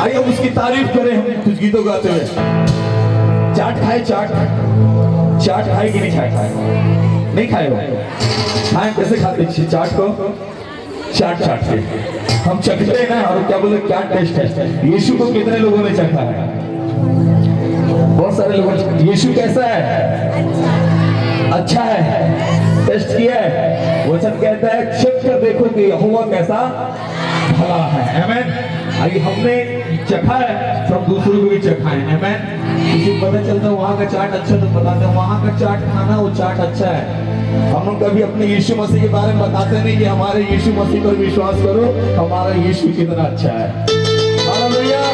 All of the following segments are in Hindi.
आइए हम उसकी तारीफ करें हम कुछ गीतों गाते हुए। चाट खाए, चाट चाट खाए कि नहीं खाए? खाए नहीं खाए हो? खाए कैसे खाते चाट को? चाट चाट के हम चखते हैं ना, और क्या बोले क्या टेस्ट है। यीशु को कितने लोगों ने चखा है? बहुत सारे लोगों ने। यीशु कैसा है? अच्छा है। टेस्ट किया है? वचन कहता है चख कर देखो कि यहोवा कैसा भला है। आमीन। आइए हमने चखा है तो हम दूसरों को भी चखाएं। आमीन। किसी को पता चलता है वहाँ का चाट अच्छा, तो बताते हैं वहाँ का चाट खाना, वो चाट अच्छा है। हम लोग कभी अपने यीशु मसीह के बारे में बताते नहीं कि हमारे यीशु मसीह पर विश्वास करो, हमारा यीशु कितना अच्छा है। हालेलुया।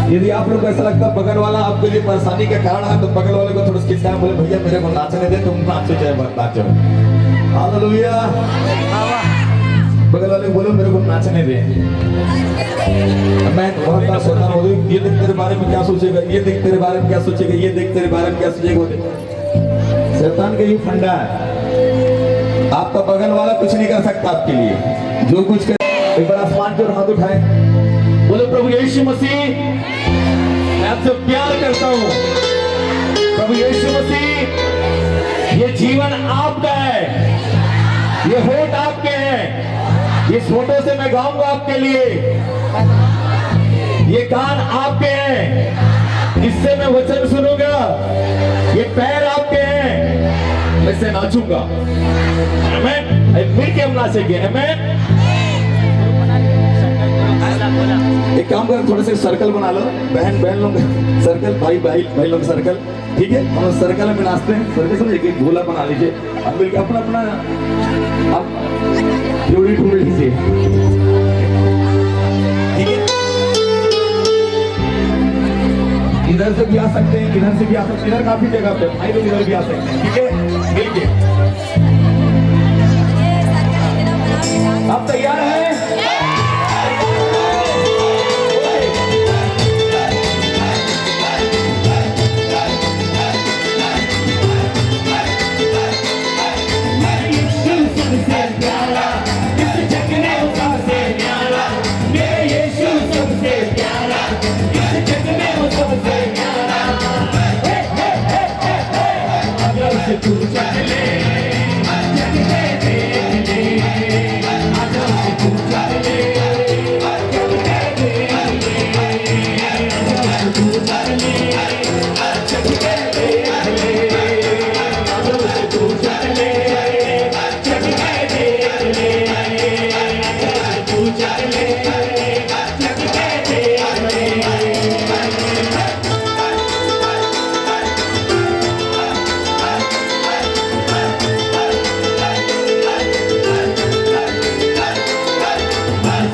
यदि आप लोग को ऐसा लगता है बगल वाला आपके लिए परेशानी का कारण है, तो बगल वाले को थोड़ा खिंचाए, बोले भैया मेरे को नाचने दे, तुम नाचो चाहे मत नाचो। हालेलुया। बगल वाले बोलो मेरे को नाचने दे। मैं बहुत बार सोचता हूँ ये देख तेरे बारे में क्या सोचेगा, ये देख तेरे बारे में क्या सोचेगा, ये देख तेरे बारे में क्या सोचेगा। शैतान का ये फंडा है। आपका बगल वाला कुछ नहीं कर सकता आपके लिए, जो कुछ कर। एक बार आसमान की ओर हाथ उठाए, बोले प्रभु यीशु मसीह मैं आपसे प्यार करता हूँ। प्रभु यीशु मसीह ये जीवन आपका है, ये होठ आपके हैं, इस होठों से मैं गाऊंगा आपके लिए, ये कान आपके हैं, इससे मैं वचन सुनूंगा, ये पैर आपके हैं, मैं इससे नाचूंगा। आमीन। मिल के हम नाचेंगे। आमीन। एक काम कर, थोड़े से सर्कल बना लो, बहन बहन लोग सर्कल, भाई भाई भाई लोग सर्कल, ठीक है? हम सर्कल में नाचते हैं। सर्कल समझे कि गोला बना लीजिए, अब मिलकर अपना अपना आप जोड़ी ढूंढ लीजिए, ठीक है? इधर से भी आ सकते हैं, इधर से भी आ सकते हैं, इधर काफी जगह पे भाई लोग इधर भी आ सकते हैं, ठीक है? मिलके आप तैयार हैं?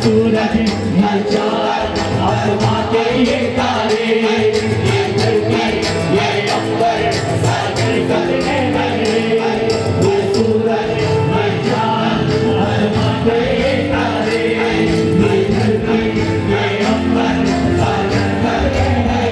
सूरज ये चाँद आसमां के ये तारे, ये धरती ये अंबर सागर सजने लगे। ये सूरज ये चाँद आसमां के ये तारे, ये धरती ये अंबर सागर सजने लगे।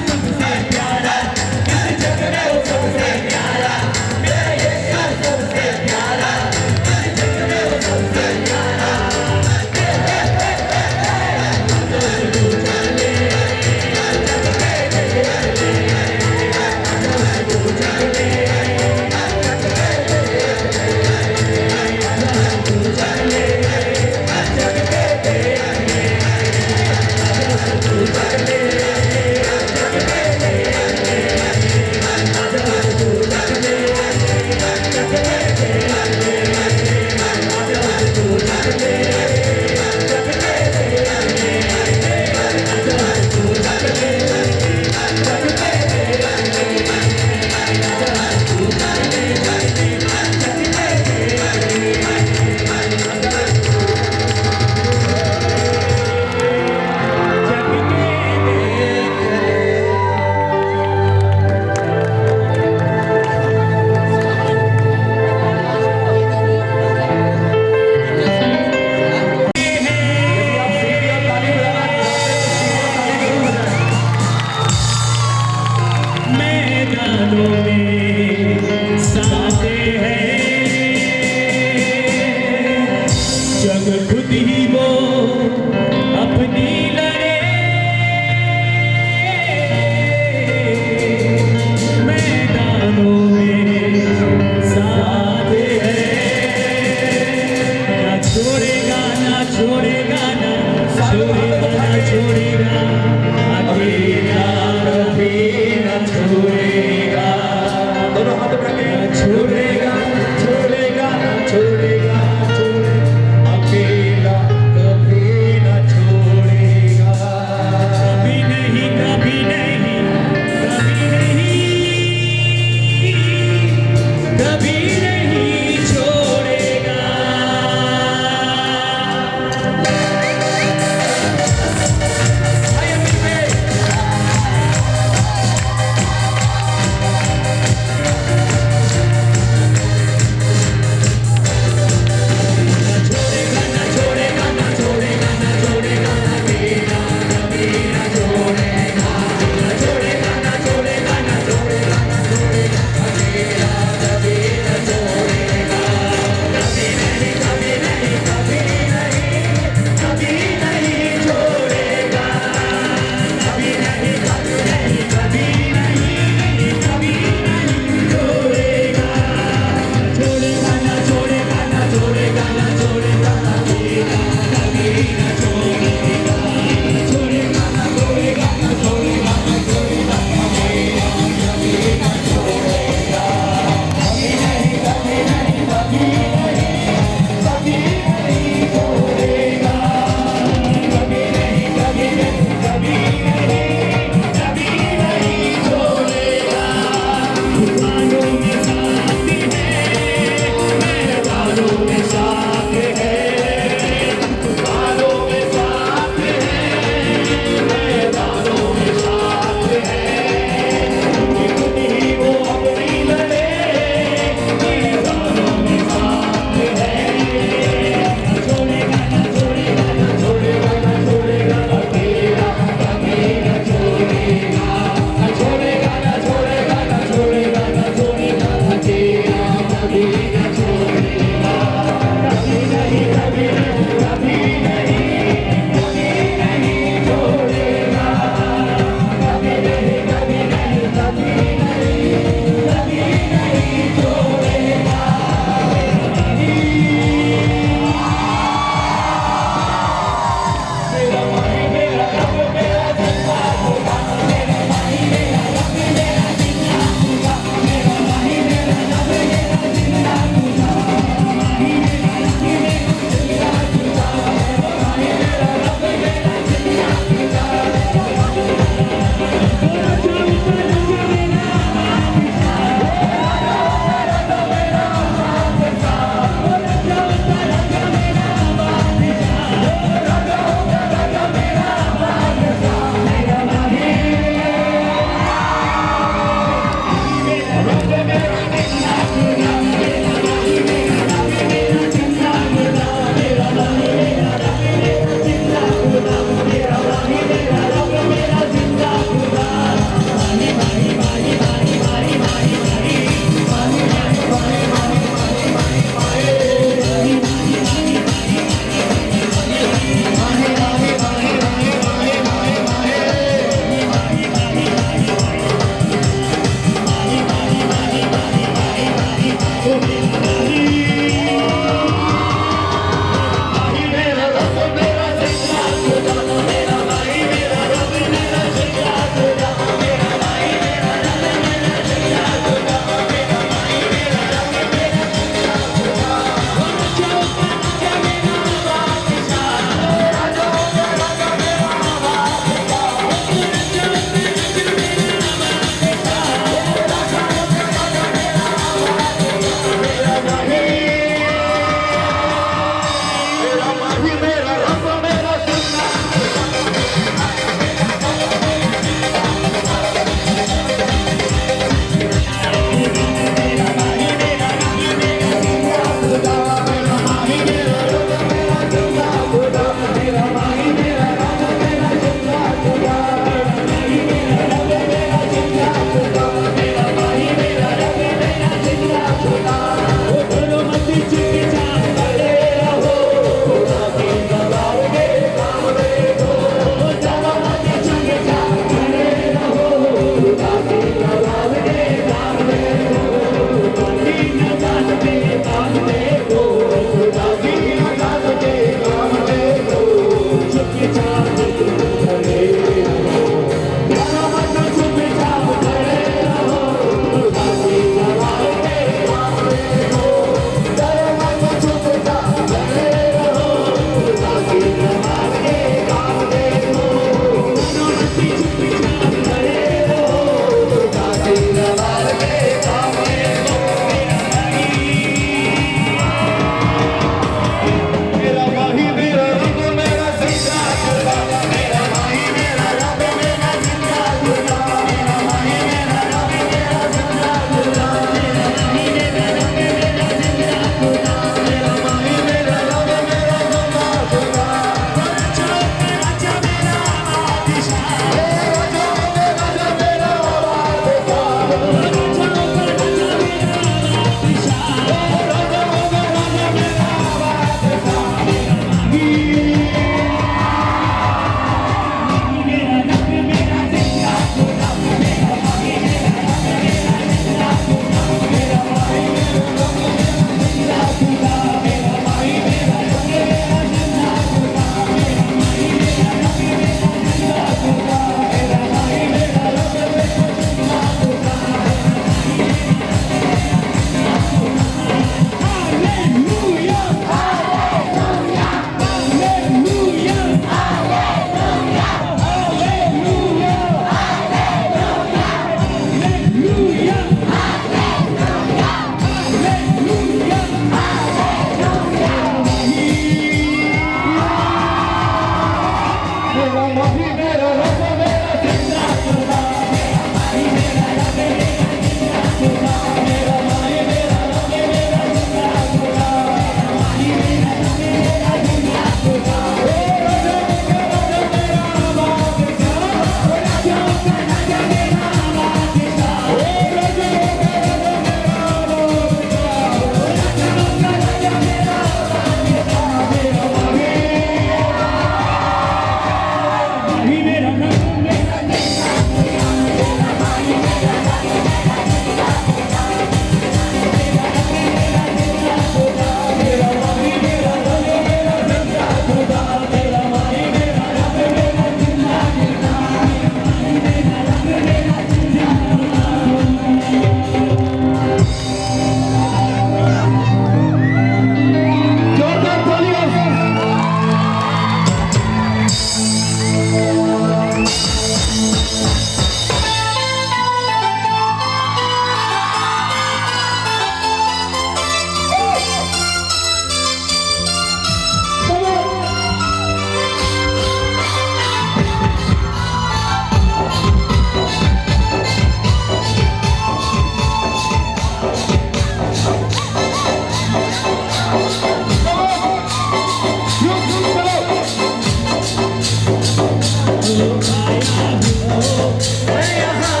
मैं यहाँ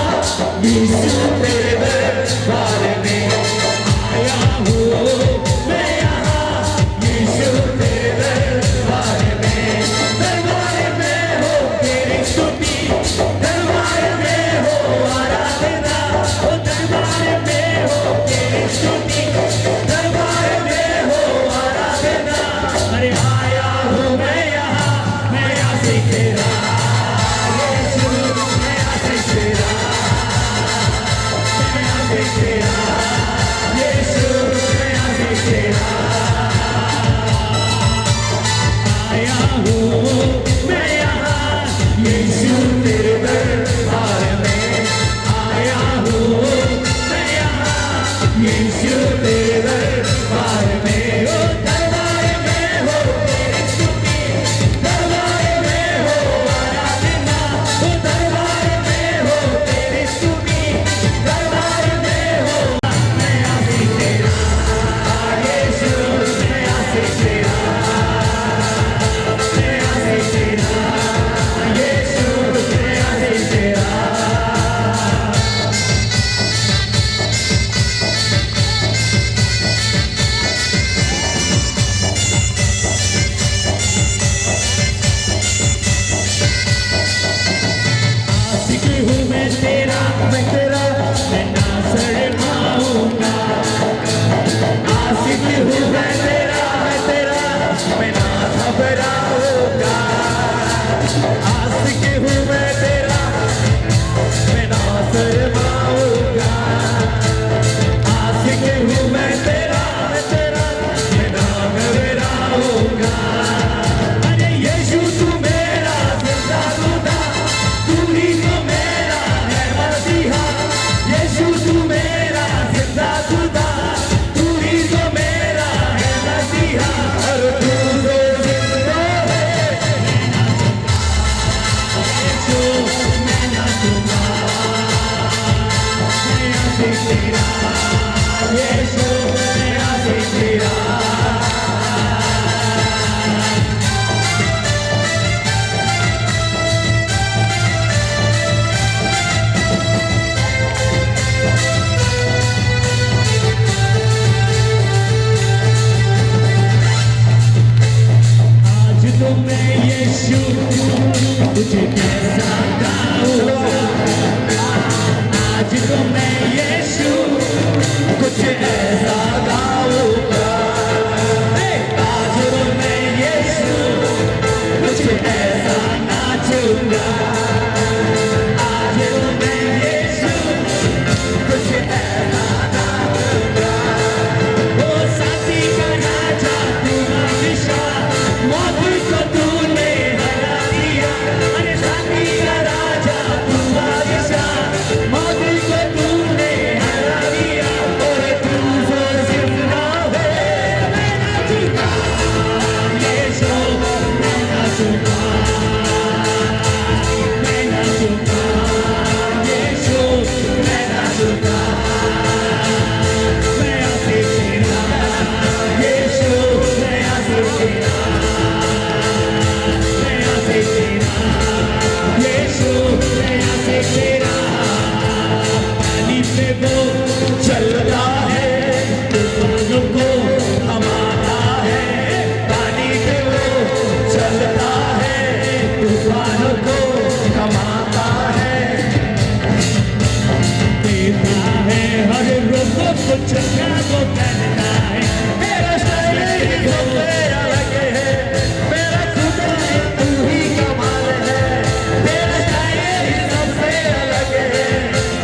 यीशु तेरे दरबार में आया हूँ मैं यहाँ यीशु तेरे दरबार में हो तेरी स्तुति दरबार में हो आराधना ओ दरबार में हो तेरी स्तुति दरबार में हो आराधना अरे आया हूँ मैं यहाँ से तेरा यीशु मैं यहाँ से तेरा यीशु मैं यहाँ से तेरा आया हूँ मैं यहाँ यीशु तेरे दरबार में आया हूँ मैं यहाँ यीशु तेरे दरबार में ओ दरबार में हो तेरी स्तुति दरबार में हो आराधना ओ दरबार में हो तेरी स्तुति दरबार में हो मैं यहाँ से तेरा यीशु मैं यहाँ से तेरा मैं यहाँ से तेरा यीशु मैं यहाँ से तेरा आशिक हूँ मैं तेरा मैं ना शर्माऊंगा आशिक हूँ मैं तेरा मैं ना घबराऊंगा आशिक हूँ मैं तेरा मैं ना शर्माऊंगा आशिक हूँ मैं तेरा मैं ना घबराऊंगा अरे यीशु तू मेरा जिंदा खुदा तू ही तो मेरा है मसीहा यीशु तू मेरा जिंदा खुदा तू ही तो मेरा है मसीहा और तू तो जिंदा है यीशु मैं नाचूंगा मैं यहाँ से तेरा यीशु मैं यहाँ से तेरा आज तो मैं यीशु तुझे कैसा गाऊंगा आज तो मैं यीशु कुछ ऐसा गाऊंगा आज तो मैं यीशु कुछ ऐसा नाचूंगा आज तो मैं यीशु कुछ ऐसा नाचूंगा ओ साथी का राजा तू बादशाह मौत को तूने हरा दिया अरे साथी का राजा तू बादशाह मौत को तूने हरा दिया और तू जो जिंदा है मैं नाचूंगा यीशु मैं नाचूंगा मैं नाचूंगा यीशु मैं नाचूंगा मैं आसे तेरा यीशु मैं आसे तेरा मैं आसे तेरा यीशु मैं आसे तेरा पानी पे वो चलता है तूफानों को थमाता है पानी पे वो चलता है तूफानों को थमाता है देता है हर रोग को चंगा को कहता है मेरा शरीर सबसे अलग है मेरा खुदा तू ही कमाल है मेरा शरीर सबसे अलग है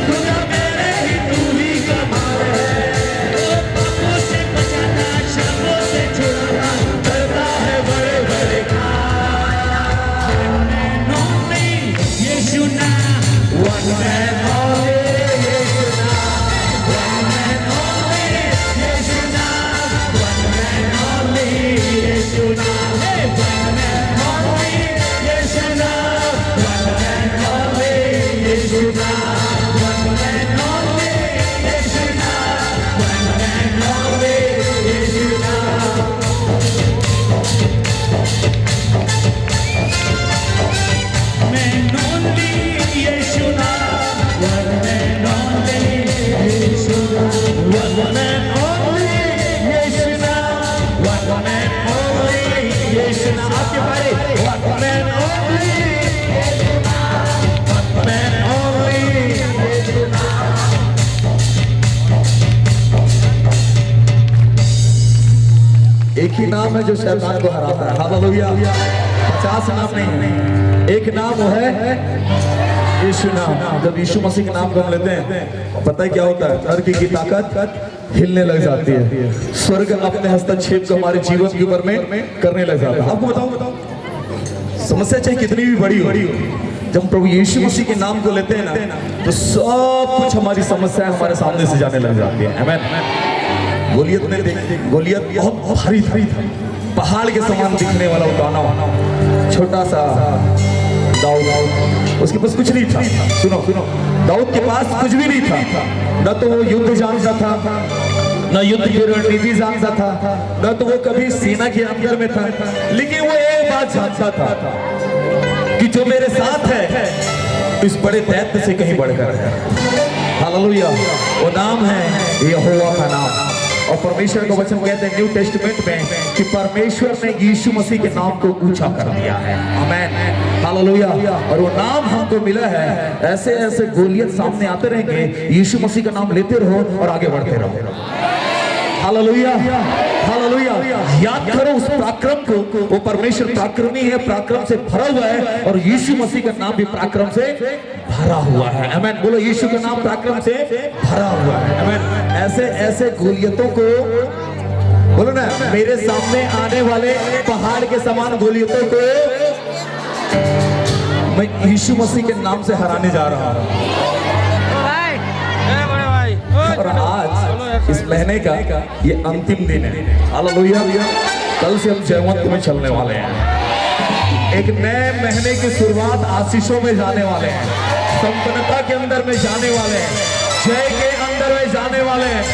खुदा मेरे ही तू ही कमाल है पापों से बचाता शामों से छुड़ाता करता है बड़े बड़े काम यीशु ना one man only यीशु ना one man only यीशु ना one man only यीशु ना one man only यीशु ना one man only यीशु ना one man only यीशु ना one man only यीशु ना मैं only ही नाम है जो शैतान को हराता है। हालेलुया। 50 नाम नहीं है, एक नाम वो है यीशु नाम। जब यीशु मसीह के नाम को हम लेते हैं, पता है क्या होता है? धरती की ताकत हिलने लग जाती है, स्वर्ग अपने हस्तक्षेप को हमारे जीवन के ऊपर में करने लग जाता है। आपको बताऊं, समस्या चाहे कितनी भी बड़ी हो, जब हम प्रभु यीशु मसीह के नाम को लेते हैं ना, तो सब कुछ हमारी समस्याएं हमारे सामने से जाने लग जाती है। आमीन। गोलियत बहुत भारी था, पहाड़ के समान दिखने वाला दानव, छोटा सा दाऊद, उसके पास कुछ नहीं था। सुनो, दाऊद के पास कुछ भी नहीं था। न तो वो युद्ध जानता था, न युद्ध की रणनीति जानता था, न तो वो कभी सेना के अंदर में था, लेकिन वो एक बात जानता था कि जो मेरे साथ है इस बड़े दैत्य से कहीं बढ़कर है। हालेलुया। वो नाम है यहोवा का नाम। और परमेश्वर का वचन कहते हैं न्यू टेस्टमेंट में कि परमेश्वर ने यीशु मसीह के नाम को ऊंचा कर दिया है। आमीन। हालेलुया। और वो नाम हमको मिला है। ऐसे ऐसे गोलियत सामने आते रहेंगे, यीशु मसीह का नाम लेते रहो और आगे बढ़ते रहो। Hallelujah, hallelujah. याद करो उस पराक्रम को, वो परमेश्वर पराक्रमी है, पराक्रम से भरा हुआ है, और यीशु मसीह का नाम भी पराक्रम से भरा हुआ है। आमीन। बोलो, यीशु का नाम पराक्रम से भरा हुआ है। आमीन। ऐसे ऐसे गोलियतों को, बोलो ना, मेरे सामने आने वाले पहाड़ के समान गोलियतों को मैं यीशु मसीह के नाम से हराने जा रहा हूं। और आज इस महीने का ये अंतिम दिन है। हालेलुया। कल से हम जयवंत में चलने वाले हैं। एक नए महीने की शुरुआत आशीषों में जाने वाले हैं, संपन्नता के अंदर में जाने वाले हैं, जय के अंदर में जाने वाले हैं।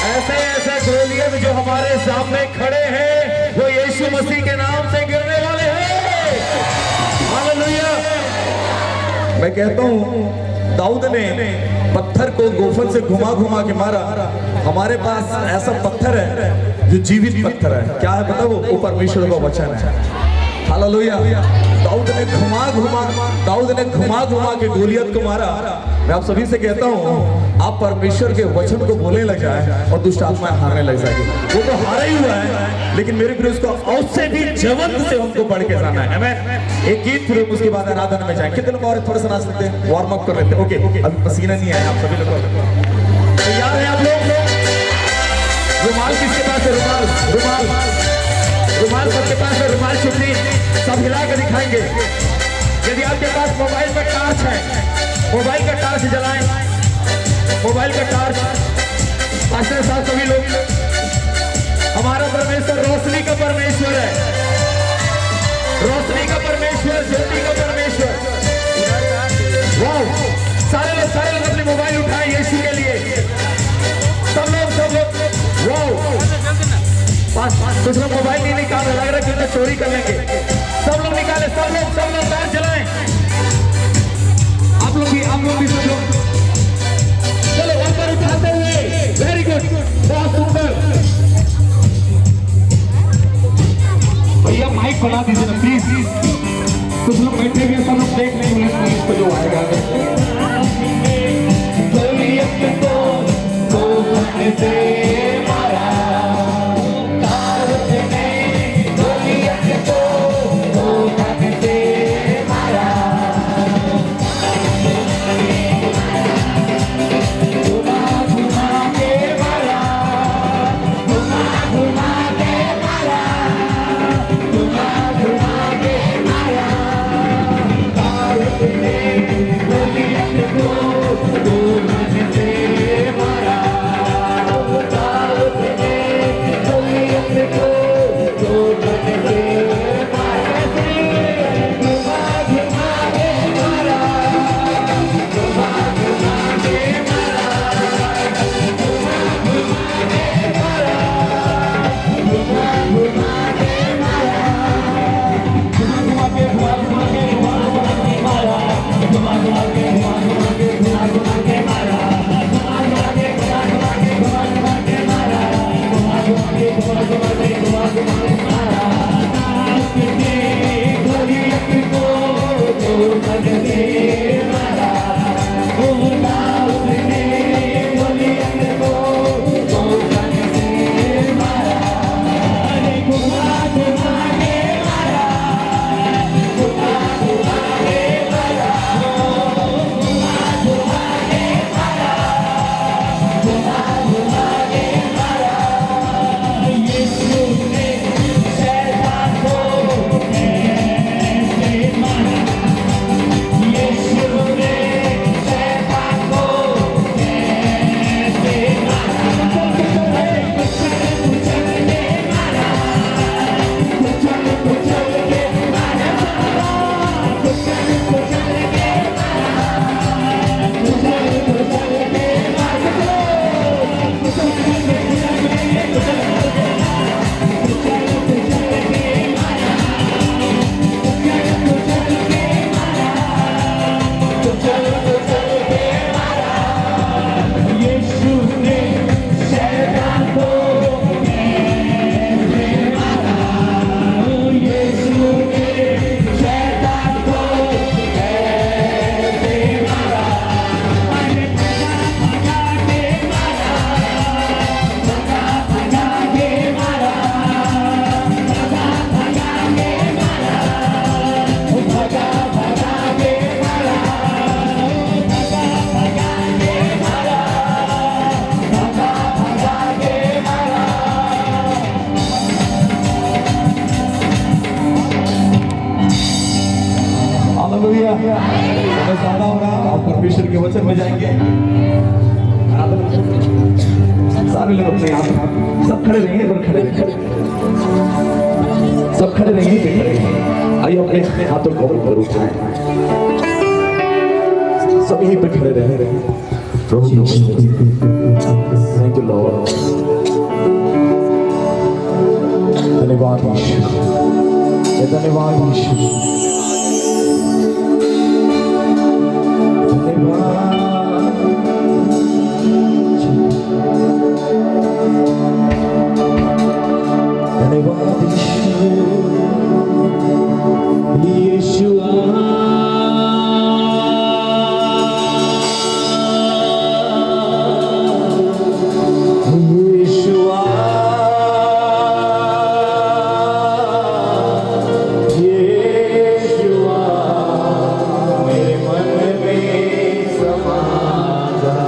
ऐसे ऐसे गोलियत जो हमारे सामने खड़े हैं, वो यीशु मसीह के नाम से गिरने वाले हैं। हालेलुया। मैं कहता हूँ, दाऊद ने पत्थर को गोफन से घुमा घुमा के मारा। हमारे पास ऐसा पत्थर है जो जीवित पत्थर है। क्या है पता? वो परमेश्वर का वचन है। हालेलुया। दाऊद ने घुमा घुमा के गोलियत को मारा। मैं आप सभी से कहता हूँ, आप परमेश्वर के वचन को बोलने लग जाए और दुष्ट आत्माएं हारने लग जाएगी। वो तो हारा ही हुआ है, लेकिन मेरे प्रिय, उसको उससे भी जवंत से हमको बढ़ के जाना है। हमें एक गीत, फिर उसके बाद आराधना में जाएंगे। कितने लोग और थोड़ा सा नाच सकते हैं? वार्म अप कर लेते हैं। ओके, अभी पसीना नहीं आया आप सभी लोग तैयार हैं? आप लोग रुमाल किसके पास है? रुमाल सबके पास है। रुमाल चुन्नी सब हिला कर दिखाएंगे। यदि आपके पास मोबाइल का टार्च है, मोबाइल का टार्च जलाएं। मोबाइल का टार्च पास्टर साहब, सभी लोग, हमारा परमेश्वर रोशनी का परमेश्वर है, रोशनी का परमेश्वर, ज्योति का परमेश्वर। वाह! सारे लोग अपने मोबाइल उठाएं यीशु के लिए। सब लोग वाह! कुछ लोग मोबाइल नहीं निकाल रहे, लग रहा है कि चोरी कर लेंगे। सब लोग निकाले, सब लोग टार्च जलाएं। आप लोग भी सब लोग चलो ऊपर उठाते हुए। वेरी गुड, बहुत सुंदर। भैया माइक बना दीजिए ना प्लीज। कुछ लोग बैठे हुए, सब लोग देख लेंगे पुलिस को जो आएगा। परमेश्वर के वचन में जाएंगे। सारे लोग अपने आप सब खड़े रहेंगे, पर खड़े रहेंगे, सब खड़े रहेंगे, खड़े रहेंगे। आइए अपने हाथों को ऊपर उठाएं, सब यहीं पे खड़े रहे। थैंक यू लॉर्ड, धन्यवाद ईश्वर, धन्यवाद ईश्वर, धन्यवाद। धन्यवाद यीशुआ, यीशुआ, यीशुआ, मेरे मन में समा जा।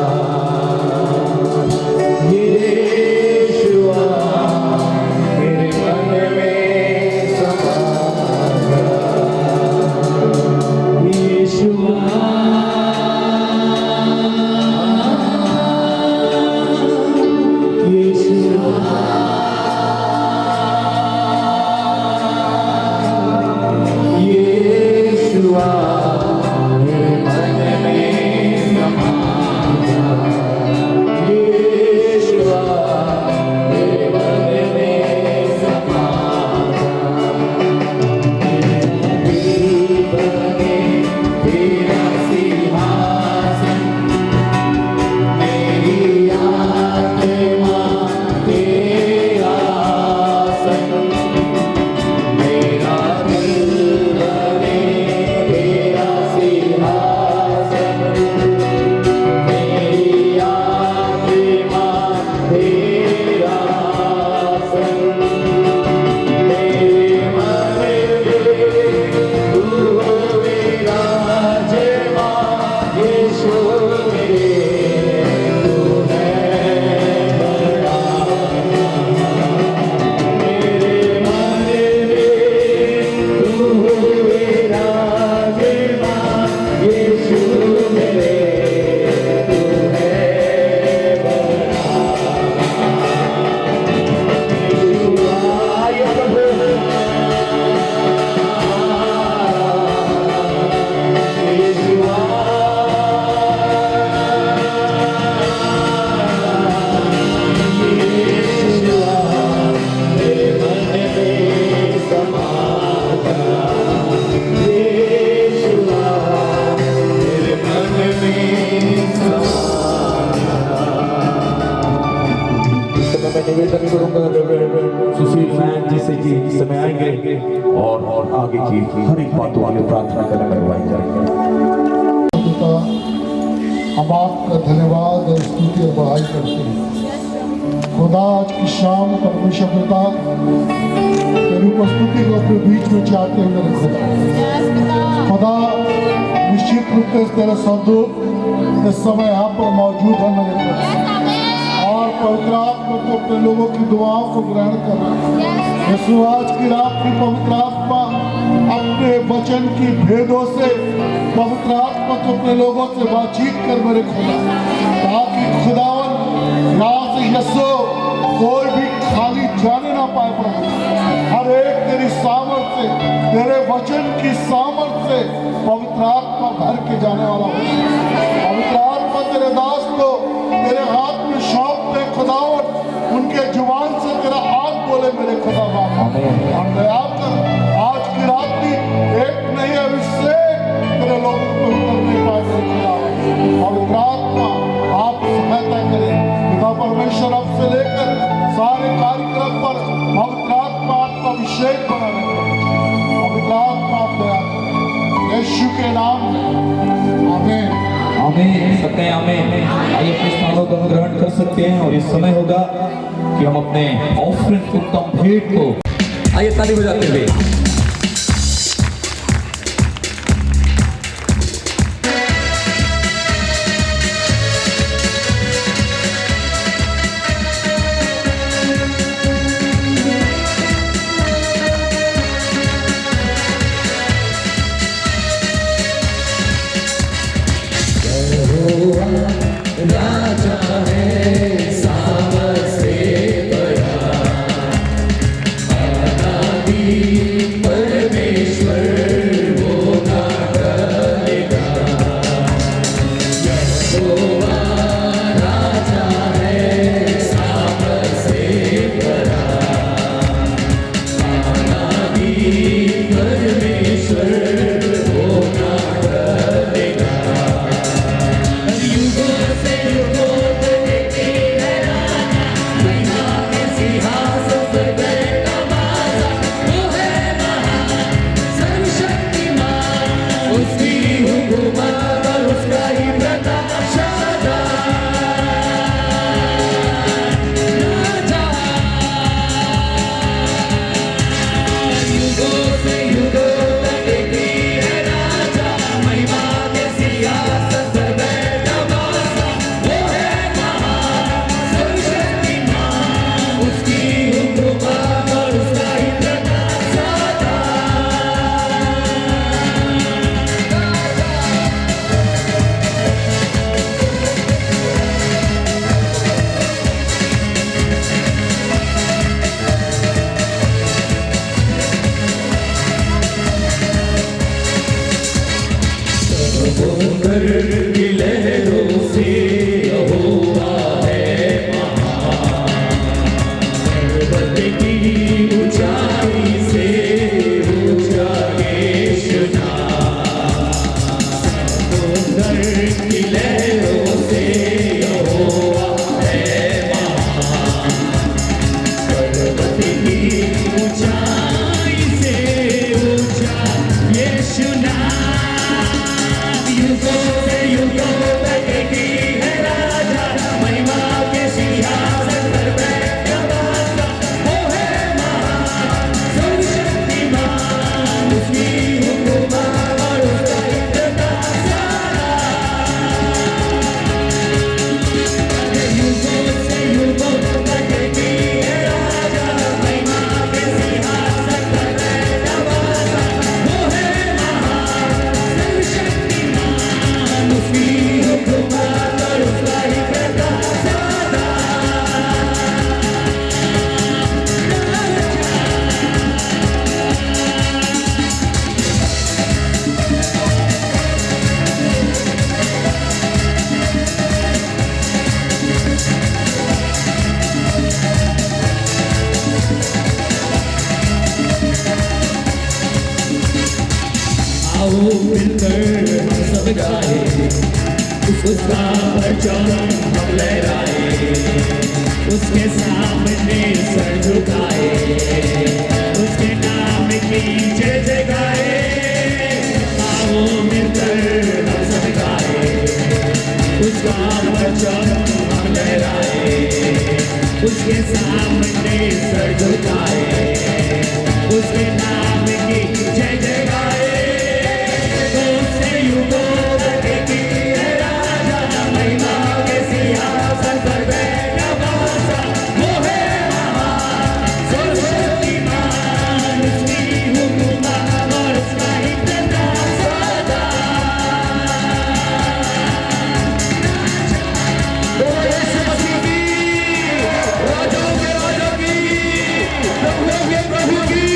यीशुआ मेरे मन में समा जा। यीशुआ निवेदन करूंगा सुशील मैन जी से कि समय आएंगे और आगे की हर एक बातों आगे प्रार्थना करने करवाई जाएगी। हम आपका धन्यवाद और स्तुति और बड़ाई करते हैं। खुदा आज की शाम परमेश्वर पिता तेरी उपस्थिति को अपने बीच में चाहते हुए मेरे खुदा निश्चित रूप से तेरे स्वरूप इस समय यहाँ पर मौजूद है मेरे खुदा, और पवित्र आत्मा को अपने लोगों की दुआओं को ग्रहण करना। यीशु आज की रात की पवित्र आत्मा अपने वचन की भेदों से पवित्र आत्मा को अपने लोगों से बातचीत कर मेरे खुदा, ताकि खुदावन यहाँ से यीशु कोई भी खाली जाने ना पाए प्रभु। हर एक तेरी सामर्थ से, तेरे वचन की सामर्थ से पवित्र आत्मा भर के जाने वाला हो। पवित्र आत्मा तेरे दास को तेरे हाथ में सौंप दे खुदावन, उनके जुबान से तेरा हाथ बोले मेरे खुदा बाप। और दया कर आज की रात की एक नई अभिषेक तेरे लोगों को उतरने पाए मेरे खुदा। पवित्र आत्मा आप सहायता करें पिता परमेश्वर, अब से लेकर सारे कार्यक्रम पर पवित्र आत्मा आपका अभिषेक बनाने पवित्र आत्मा आप दया करें यीशु के नाम में, आमीन। आमीन, सकते हैं आमीन। आइए अपने स्थानों को हम ग्रहण कर सकते हैं और इस समय होगा कि हम अपने ऑफरिंग को, उत्तम भेंट को, आइए ताली बजाते हुए यहोवा राजा है सामर्थ से बड़ा, अनादि परमेश्वर वो ना टलेगा। यहोवा राजा है सामर्थ से बड़ा, अनादि परमेश्वर वो ना टलेगा। युगों से युगों तक टिकी है राजा, महिमा के सिंहासन पर बैठा बादशाह। वो है महान सर्वशक्तिमान, उसकी हुकूमत और उसका ही प्रताप सदा। राजा युगों से युगों तक टिकी है राजा, महिमा के सिंहासन पर बैठा बादशाह। वो है महान सर्वशक्तिमान, उसकी हुकूमत और उसका ही प्रताप सदा। समुद्र की लहरों से यहोवा है महान, पर्वत की ऊंचाई से ऊंचा यहोवा। समुद्र की लहरों से यहोवा है महान, पर्वत की ऊंचाई से ऊंचा यहोवा। युगों से युगों तक टिकी है राजा, महिमा के सिंहासन पर बैठा बादशाह। वो है महान सर्वशक्तिमान, उसकी हुकूमत और उसका ही प्रताप सदा। युगों से युगों तक टिकी है राजा, महिमा के सिंहासन पर बैठा बादशाह। वो है महान सर्वशक्तिमान, उसकी हुकूमत और उसका ही प्रताप सदा। आओ मिलकर हम सब गाए, उसका परचम हम लहराए, उसके सामने सर झुकाए, उसके नाम की जय जय गाए। आओ मिलकर हम सब गाए, उसका परचम हम लहराए, उसके सामने सर झुकाए, उसके नाम की जय जय गाए। युगों से युगों तक टिकी है राजा, महिमा के सिंहासन पर बैठा बादशाह। वो है महान सर्वशक्तिमान, उसकी हुकूमत और उसका ही प्रताप सदा। बोलो यीशु मसीह की, राजाओं के राजा की, प्रभुओं के प्रभु की,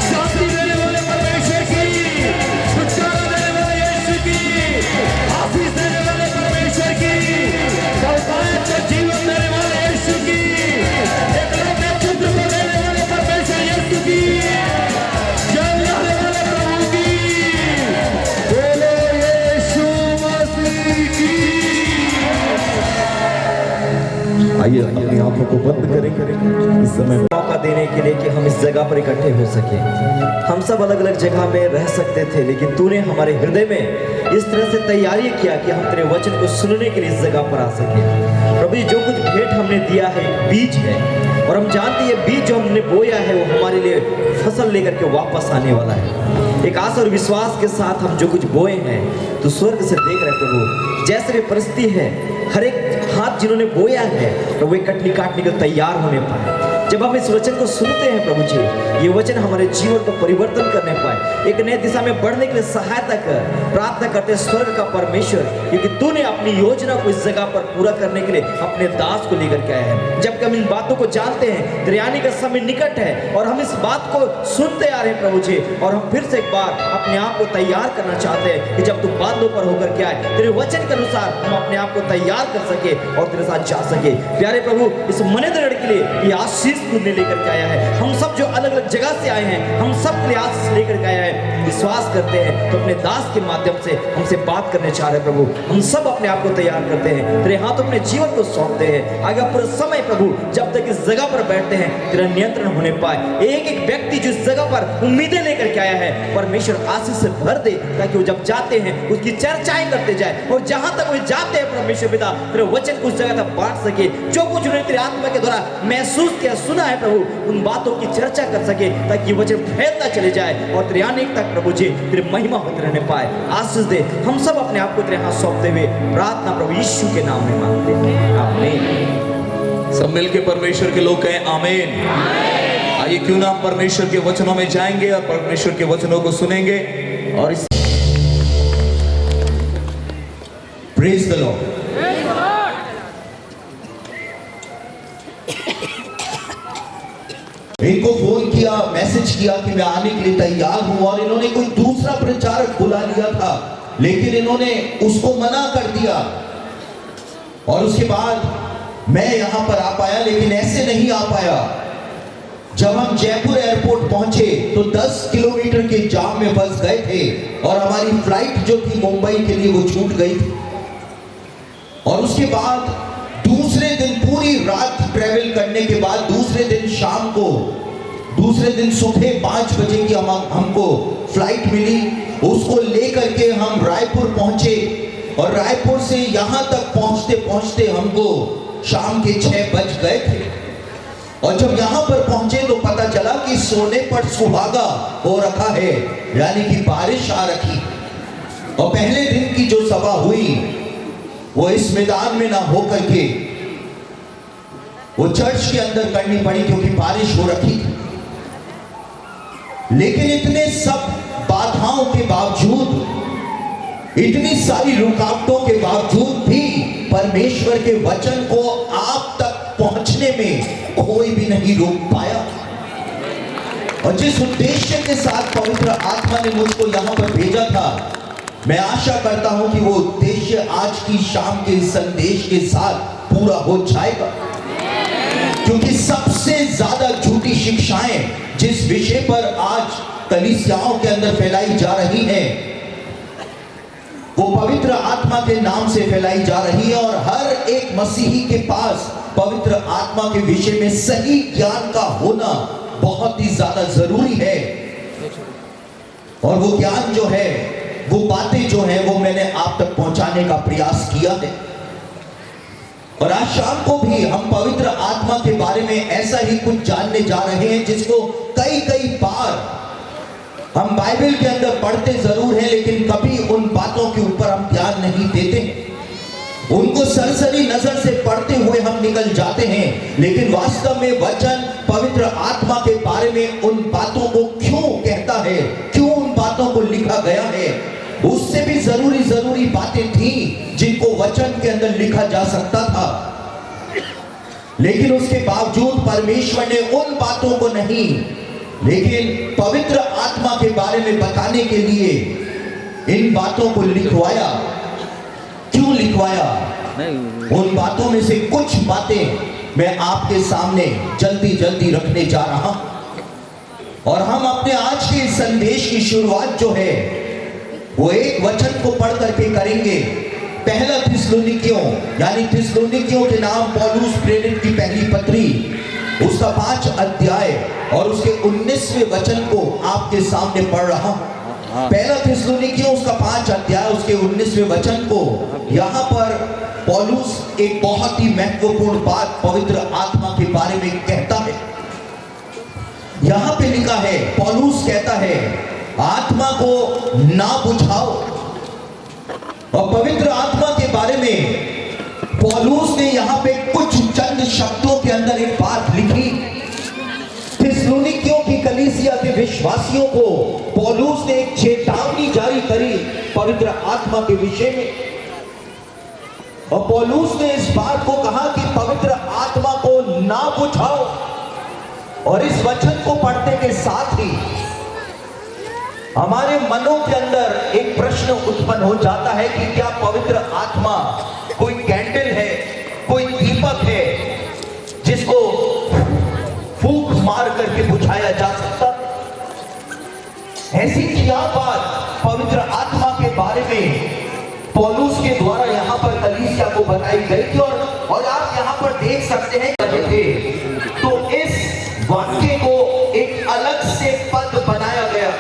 शांति देने वाले परमेश्वर की, छुटकारा देने वाले यीशु की, आशीष देने वाले परमेश्वर की, बहुतायत का जीवन देने वाले यीशु की, एकलौते पुत्र को देने वाले परमेश्वर यीशु की, जय रहने वाले प्रभु की। बोलो यीशु मसीह की। आइए अपनी आंखों को बंद करें इस समय मौका देने के लिए कि हम इस जगह पर इकट्ठे हो सके। हम सब अलग अलग जगह में रह सकते थे, लेकिन तूने हमारे हृदय में इस तरह से तैयारी किया कि हम तेरे वचन को सुनने के लिए इस जगह पर आ सके। प्रभु जी, जो कुछ भेंट हमने दिया है एक बीज है, और हम जानते हैं ये बीज जो हमने बोया है वो हमारे लिए फसल लेकर के वापस आने वाला है। एक आशा और विश्वास के साथ हम जो कुछ बोए हैं तो स्वर्ग से देख रहे प्रभु, जैसे भी परिस्थिति है, हर एक हाथ जिन्होंने बोया है तो वे कटनी काटने के तैयार होने पाए। जब हम इस वचन को सुनते हैं प्रभु जी, ये वचन हमारे जीवन को परिवर्तन करने पाए, एक नए दिशा में बढ़ने के लिए सहायता कर। प्रार्थना करते हैं स्वर्ग का परमेश्वर, क्योंकि तूने अपनी योजना को इस जगह पर पूरा करने के लिए अपने दास को लेकर के आया है। जब हम इन बातों को जानते हैं, तेरे आने का समय निकट है और हम इस बात को सुनते आ रहे हैं प्रभु जी, और हम फिर से एक बार अपने आप को तैयार करना चाहते हैं कि जब तू बादलों पर होकर के आए, तेरे वचन के अनुसार हम अपने आप को तैयार कर सके और तेरे साथ जा सके। प्यारे प्रभु, इस मनेन्द्र के लिए ये आशीष तूने लेकर के आया है। हम सब जो अलग अलग जगह से आए हैं, हम सब के लिए आशीष लेकर के आया है। विश्वास करते हैं तो अपने दास के माध्यम से हमसे बात करने चाह रहे प्रभु। हम सब अपने आप को तैयार करते हैं, तेरे हाथों अपने जीवन को सौंपते हैं। आगे पूरा समय प्रभु जब तक इस जगह पर बैठते हैं, तेरा नियंत्रण होने पाए। एक एक व्यक्ति जो इस जगह पर उम्मीदें लेकर के आया है, परमेश्वर आशीष से भर दे, ताकि वो जब जाते हैं उसकी चर्चाएं करते जाए, और जहां तक वो जाते हैं परमेश्वर पिता, तेरे वचन को उस जगह तक बांट सके। जो कुछ उन्होंने तेरे आत्मा के द्वारा महसूस किया, सुना है प्रभु, उन बातों की चर्चा कर सके, ताकि वचन फैलता चले जाए और तेरे आने तक प्रभु जी तेरे महिमा होते रहने पाए। आशीष दे। हम सब अपने आप को तेरे हाथ सौंपते हुए प्रार्थना प्रभु यीशु के नाम में मांगते हैं, आमीन। सब मिलके परमेश्वर के लोग कहें आमीन। आइए क्यों ना हम परमेश्वर के वचनों में जाएंगे और परमेश्वर के वचनों को सुनेंगे और इस प्रेज द लॉर्ड। इनको फोन किया, मैसेज किया कि मैं आने के लिए तैयार हूं, और इन्होंने कोई दूसरा प्रचारक बुला लिया था, लेकिन इन्होंने उसको मना कर दिया। और उसके बाद मैं यहां पर आ पाया, लेकिन ऐसे नहीं आ पाया। जब हम जयपुर एयरपोर्ट पहुंचे तो 10 किलोमीटर के जाम में फंस गए थे, और हमारी फ्लाइट जो थी मुंबई के लिए वो छूट गई थी। और उसके बाद दूसरे दिन पूरी रात ट्रेवल करने के बाद दूसरे दिन शाम को, दूसरे दिन सुबह 5 बजे की हमको फ्लाइट मिली। उसको लेकर के हम रायपुर पहुंचे, और रायपुर से यहां तक पहुंचते पहुंचते हमको शाम के 6 बज गए थे। और जब यहां पर पहुंचे तो पता चला कि सोने पर सुहागा हो रखा है, यानी कि बारिश आ रखी। और पहले दिन की जो सभा हुई वो इस मैदान में ना होकर के वो चर्च के अंदर करनी पड़ी, क्योंकि बारिश हो रखी थी। लेकिन इतने सब बाधाओं के बावजूद, इतनी सारी रुकावटों के बावजूद भी परमेश्वर के वचन को आप तक पहुंचने में कोई भी नहीं रोक पाया। और जिस उद्देश्य के साथ पवित्र आत्मा ने मुझको यहां पर भेजा था, मैं आशा करता हूं कि वो उद्देश्य आज की शाम के संदेश के साथ पूरा हो जाएगा। क्योंकि सबसे ज्यादा झूठी शिक्षाएं जिस विषय पर आज कलीसियाओं के अंदर फैलाई जा रही हैं, वो पवित्र आत्मा के नाम से फैलाई जा रही है। और हर एक मसीही के पास पवित्र आत्मा के विषय में सही ज्ञान का होना बहुत ही ज्यादा जरूरी है। और वो ज्ञान जो है, वो बातें जो है, वो मैंने आप तक पहुंचाने का प्रयास किया है। और आज शाम को भी हम पवित्र आत्मा के बारे में ऐसा ही कुछ जानने जा रहे हैं, जिसको कई बार हम बाइबल के अंदर पढ़ते जरूर हैं, लेकिन कभी उन बातों के ऊपर हम ध्यान नहीं देते। उनको सरसरी नजर से पढ़ते हुए हम निकल जाते हैं, लेकिन वास्तव में वचन पवित्र आत्मा के बारे में उन बातों को क्यों कहता है, क्यों उन बातों को लिखा गया है, उससे भी जरूरी बातें थी जिनको वचन के अंदर लिखा जा सकता था। लेकिन उसके बावजूद परमेश्वर ने उन बातों को नहीं, लेकिन पवित्र आत्मा के बारे में बताने के लिए इन बातों को लिखवाया। क्यों लिखवाया? उन बातों में से कुछ बातें मैं आपके सामने जल्दी रखने जा रहा हूं। और हम अपने आज के संदेश की शुरुआत जो है, वो एक वचन को पढ़ करके करेंगे। पहला थिस्सलुनीकियों, यानी थिस्सलुनीकियों के नाम पौलुस प्रेरित की पहली पत्री, उसका 5 अध्याय और उसके 19वें वचन को आपके सामने पढ़ रहा हूं। पहला थिस्सलुनीकियों उसका 5 अध्याय उसके 19वें वचन को यहाँ पर पौलुस एक बहुत ही महत्वपूर्ण बात पवित्र आत्मा के बारे में कहता है। यहाँ पे लिखा है, पौलुस कहता है, आत्मा को ना बुझाओ। और पवित्र आत्मा के बारे में पौलुस ने यहाँ पे कुछ चंद शब्दों के अंदर एक बात लिखी। देशवासियों को पौलुस ने एक चेतावनी जारी करी पवित्र आत्मा के विषय में। और पौलुस ने इस बात को कहा कि पवित्र आत्मा को ना बुझाओ। और इस वचन को पढ़ने के साथ ही हमारे मनों के अंदर एक प्रश्न उत्पन्न हो जाता है कि क्या पवित्र आत्मा कोई कैंडल है, कोई दीपक है जिसको फूंक मार करके बुझाया जा सकता? ऐसी क्या बात पवित्र आत्मा के बारे में पौलुस के द्वारा यहाँ पर कलीसिया को बताई गई थी। और आप यहाँ पर देख सकते हैं थे तो इस वाक्य को एक अलग से पद बनाया गया,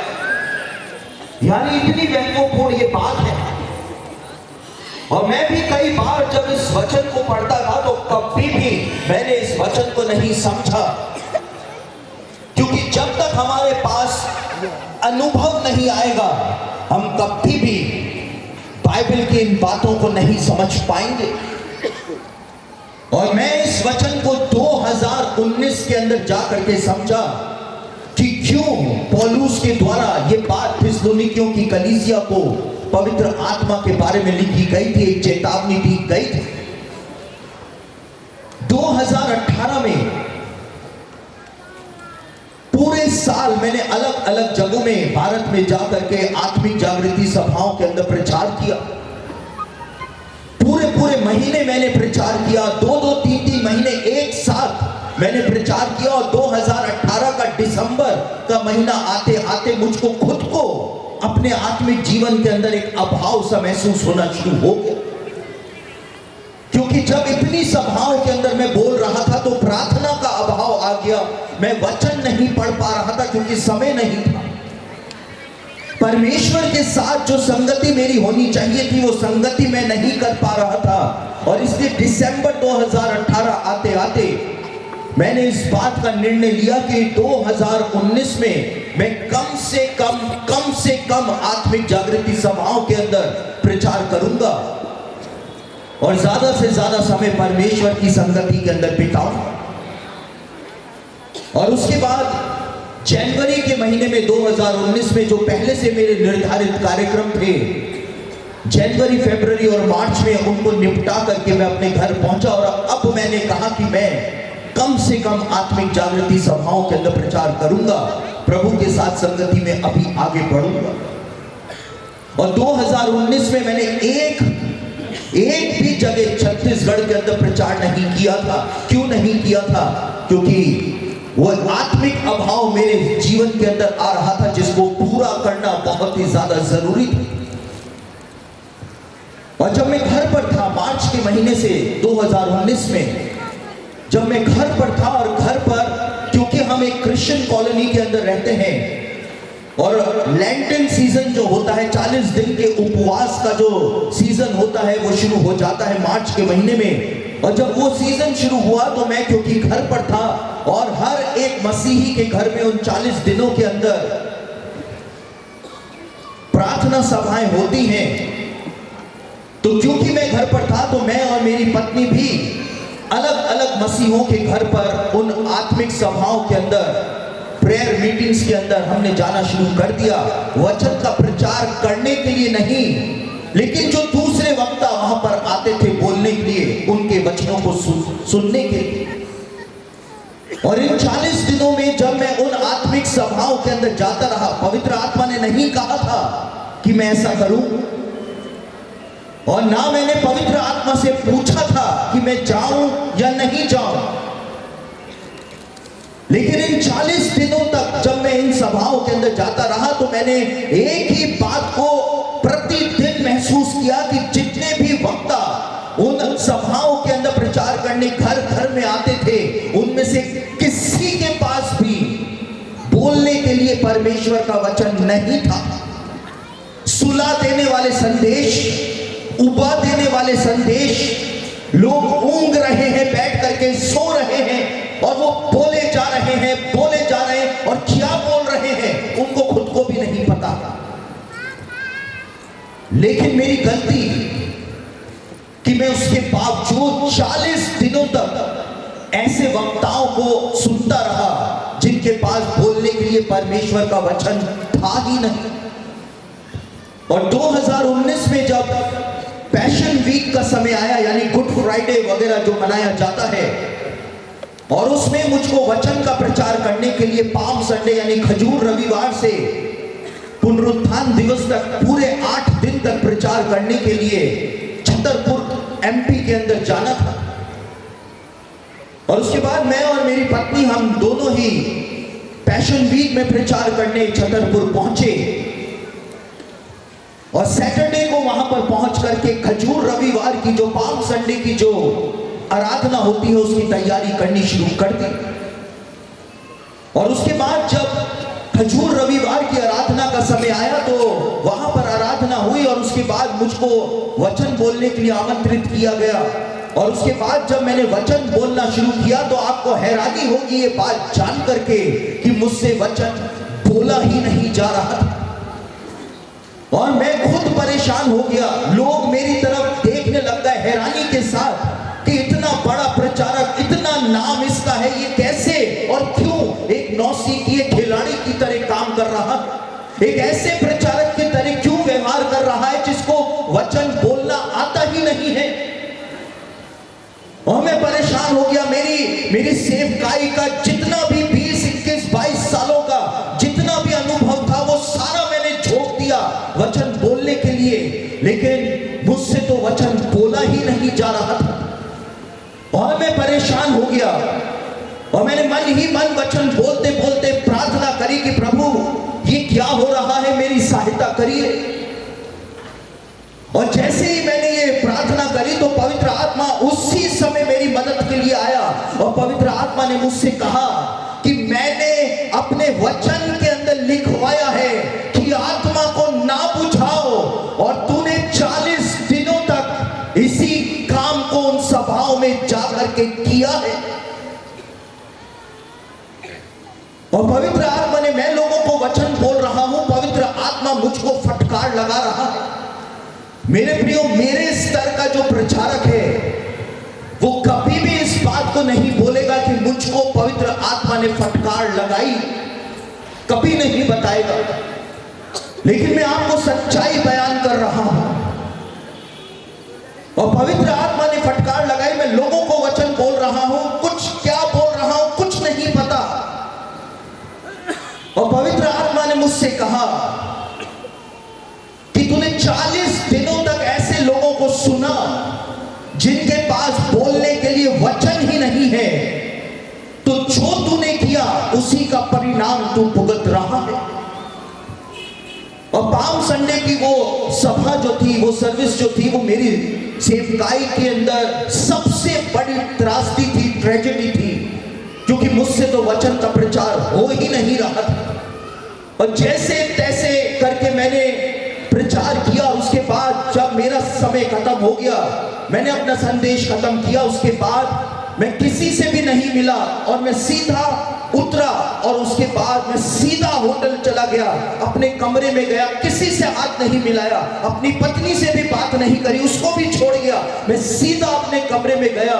यानी इतनी महत्वपूर्ण ये बात है। और मैं भी कई बार जब इस वचन को पढ़ता था तो कभी भी मैंने इस वचन को नहीं समझा, क्योंकि जब तक हमारे पास अनुभव नहीं आएगा हम कभी भी बाइबल की इन बातों को नहीं समझ पाएंगे। और मैं इस वचन को 2019 के अंदर जाकर के समझा कि क्यों पौलुस के द्वारा ये बात थिस्सलुनीकियों की कलीसिया को पवित्र आत्मा के बारे में लिखी गई थी, एक चेतावनी दी गई थी। 2018 में पूरे साल मैंने अलग अलग जगहों में भारत में जाकर के आत्मिक जागृति सभाओं के अंदर प्रचार किया। पूरे पूरे महीने मैंने प्रचार किया, 2-2, 3-3 महीने एक साथ मैंने प्रचार किया। और 2018 का दिसंबर का महीना आते आते मुझको खुद को अपने आत्मिक जीवन के अंदर एक अभाव सा महसूस होना शुरू हो गया, क्योंकि जब इतनी सभाओं के अंदर मैं बोल रहा था तो प्रार्थना का अभाव आ गया। मैं वचन नहीं पढ़ पा रहा था क्योंकि समय नहीं था। परमेश्वर के साथ जो संगति मेरी होनी चाहिए थी वो संगति मैं नहीं कर पा रहा था। और इसलिए दिसंबर 2018 आते आते मैंने इस बात का निर्णय लिया कि 2019 में मैं कम से कम आत्मिक जागृति सभाओं के अंदर प्रचार करूंगा और ज्यादा से ज्यादा समय परमेश्वर की संगति के अंदर बिताऊंगा। और उसके बाद जनवरी के महीने में 2019 में जो पहले से मेरे निर्धारित कार्यक्रम थे, जनवरी, फरवरी और मार्च में उनको निपटा करके मैं अपने घर पहुंचा। और अब मैंने कहा कि मैं कम से कम आत्मिक जागृति सभाओं के अंदर प्रचार करूंगा, प्रभु के साथ संगति में अभी आगे बढ़ूंगा। और 2019 में मैंने एक भी जगह छत्तीसगढ़ के अंदर प्रचार नहीं किया था। क्यों नहीं किया था? क्योंकि वो आत्मिक अभाव मेरे जीवन के अंदर आ रहा था जिसको पूरा करना बहुत ही ज्यादा जरूरी था। और जब मैं घर पर था मार्च के महीने से 2019 में, जब मैं घर पर था, और घर पर क्योंकि हम एक क्रिश्चियन कॉलोनी के अंदर रहते हैं और लेंटन सीजन जो होता है, 40 दिन के उपवास का जो सीजन होता है वो शुरू हो जाता है मार्च के महीने में। और जब वो सीजन शुरू हुआ तो मैं क्योंकि घर पर था और हर एक मसीही के घर में उन 40 दिनों के अंदर प्रार्थना सभाएं होती हैं, तो क्योंकि मैं घर पर था तो मैं और मेरी पत्नी भी अलग अलग मसीहों के घर पर उन आत्मिक सभाओं के अंदर, प्रेयर मीटिंग्स के अंदर हमने जाना शुरू कर दिया। वचन का प्रचार करने के लिए नहीं, लेकिन जो दूसरे वक्ता वहां पर आते थे बोलने के लिए, उनके वचनों को सुनने के लिए। और इन 40 दिनों में जब मैं उन आत्मिक सभाओं के अंदर जाता रहा, पवित्र आत्मा ने नहीं कहा था कि मैं ऐसा करूं, और ना मैंने पवित्र आत्मा से पूछा था कि मैं जाऊं या नहीं जाऊं। लेकिन इन 40 दिनों तक जब मैं इन सभाओं के अंदर जाता रहा तो मैंने एक ही बात को प्रतिदिन महसूस किया कि जितने भी वक्ता उन सभाओं के अंदर प्रचार करने घर घर में आते थे, उनमें से किसी के पास भी बोलने के लिए परमेश्वर का वचन नहीं था। सुला देने वाले संदेश, उबा देने वाले संदेश, लोग ऊंग रहे हैं, बैठ करके सो रहे हैं और वो बोले जा रहे हैं और क्या बोल रहे हैं उनको खुद को भी नहीं पता। लेकिन मेरी गलती कि मैं उसके बावजूद 40 दिनों तक ऐसे वक्ताओं को सुनता रहा जिनके पास बोलने के लिए लिए परमेश्वर का वचन था ही नहीं। और 2019 में जब पैशन वीक का समय आया, यानी गुड फ्राइडे वगैरह जो मनाया जाता है, और उसमें मुझको वचन का प्रचार करने के लिए पाम संडे यानी खजूर रविवार से पुनरुत्थान दिवस तक पूरे 8 दिन तक प्रचार करने के लिए छतरपुर एमपी के अंदर जाना था। और उसके बाद मैं और मेरी पत्नी हम दोनों ही पैशन वीक में प्रचार करने छतरपुर पहुंचे, और सैटरडे को वहां पर पहुंच करके खजूर रविवार की जो पाम संडे की जो आराधना होती है उसकी तैयारी करनी शुरू कर दी। और उसके बाद जब खजूर रविवार की आराधना का समय आया तो वहां पर आराधना हुई, और उसके बाद मुझको वचन बोलने के लिए आमंत्रित किया गया। और उसके बाद जब मैंने वचन बोलना शुरू किया तो आपको हैरानी होगी ये बात जान करके कि मुझसे वचन बोला ही नहीं जा रहा था, और मैं खुद परेशान हो गया। लोग मेरी तरफ देखने लग गए हैरानी के साथ कि इतना बड़ा प्रचारक, इतना नाम इसका है, ये कैसे और क्यों एक नौसिखिए खिलाड़ी की तरह काम कर रहा है, एक ऐसे प्रचारक की तरह क्यों व्यवहार कर रहा है जिसको वचन बोलना आता ही नहीं है। और मैं परेशान हो गया। मेरी सेवकाई का जितना भी 20, 21, 22 सालों का जितना भी अनुभव था वो सारा मैंने झोंक दिया वचन बोलने के लिए, लेकिन मुझसे तो वचन बोला ही नहीं जा रहा था। और मैं परेशान हो गया, और मैंने मन ही मन वचन बोलते बोलते प्रार्थना करी कि प्रभु ये क्या हो रहा है, मेरी सहायता करिए। और जैसे ही मैंने ये प्रार्थना करी तो पवित्र आत्मा उसी समय मेरी मदद के लिए आया, और पवित्र आत्मा ने मुझसे कहा कि मैंने अपने वचन के अंदर लिखवाया है कि आत्मा को ना बुझाओ, और तूने 40 दिनों तक इसी काम को उन सभाओं में जाकर के किया है। और पवित्र आत्मा ने, मैं लोगों को वचन बोल रहा हूं, पवित्र आत्मा मुझको फटकार लगा रहा है। मेरे प्रियो, मेरे स्तर का जो प्रचारक है वो कभी भी इस बात को नहीं बोलेगा कि मुझको पवित्र आत्मा ने फटकार लगाई, कभी नहीं बताएगा। लेकिन मैं आपको सच्चाई बयान कर रहा हूं, और पवित्र आत्मा ने फटकार लगाई। मैं लोगों को वचन बोल रहा हूं, कुछ क्या बोल रहा हूं कुछ नहीं पता। और पवित्र आत्मा ने मुझसे कहा कि तूने 40 दिनों तक ऐसे लोगों को सुना जिनके पास बोलने के लिए वचन ही नहीं है, तो जो तूने किया उसी का परिणाम तू भुगत रहा है। और पाम संडे की वो सभा जो थी, वो सर्विस जो थी, वो मेरी सेवकाई के अंदर सबसे बड़ी त्रासदी थी, ट्रेजेडी थी, क्योंकि मुझसे तो वचन का प्रचार हो ही नहीं रहा था। और जैसे तैसे करके मैंने प्रचार किया। उसके बाद जब मेरा समय खत्म हो गया, मैंने अपना संदेश खत्म किया, उसके बाद मैं किसी से भी नहीं मिला, और मैं सीधा उतरा, और उसके बाद मैं सीधा होटल चला गया, अपने कमरे में गया, किसी से हाथ नहीं मिलाया, अपनी पत्नी से भी बात नहीं करी, उसको भी छोड़ गया। मैं सीधा अपने कमरे में गया,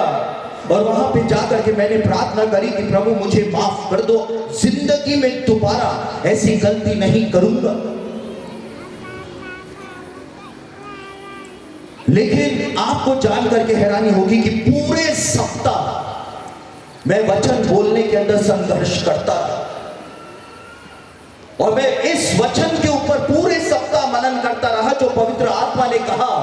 और वहां पे जाकर के मैंने प्रार्थना करी कि प्रभु मुझे माफ कर दो, जिंदगी में दोबारा ऐसी गलती नहीं करूंगा। लेकिन आपको जान करके हैरानी होगी कि पूरे सप्ताह मैं वचन बोलने के अंदर संघर्ष करता था, और मैं इस वचन के ऊपर पूरे सप्ताह मनन करता रहा, जो पवित्र आत्मा ने कहा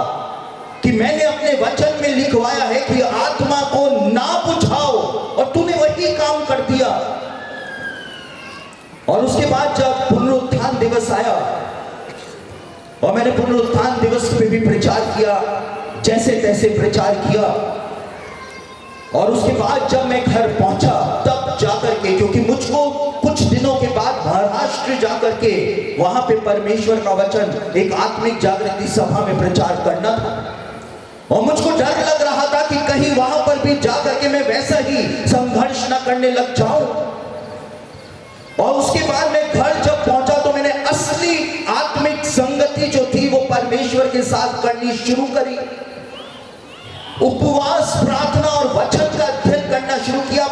कि मैंने अपने वचन में लिखवाया है कि आत्मा को ना बुझाओ, और तूने वही काम कर दिया। और उसके बाद जब पुनरुत्थान दिवस आया, और मैंने पुनरुत्थान दिवस पे भी प्रचार किया, जैसे तैसे प्रचार किया। और उसके बाद जब मैं घर पहुंचा तब जाकर के, क्योंकि मुझको कुछ दिनों के बाद महाराष्ट्र जाकर के वहां पे परमेश्वर का वचन एक आत्मिक जागृति सभा में प्रचार करना था, और मुझको डर लग रहा था कि कहीं वहां पर भी जाकर के मैं वैसा ही संघर्ष न करने लग जाऊं। और उसके बाद मैं घर जब पहुंचा तो मैंने असली आत्मिक संगति जो थी वो परमेश्वर के साथ करनी शुरू करी। उपवास, प्रार्थना और वचन का अध्ययन करना शुरू किया।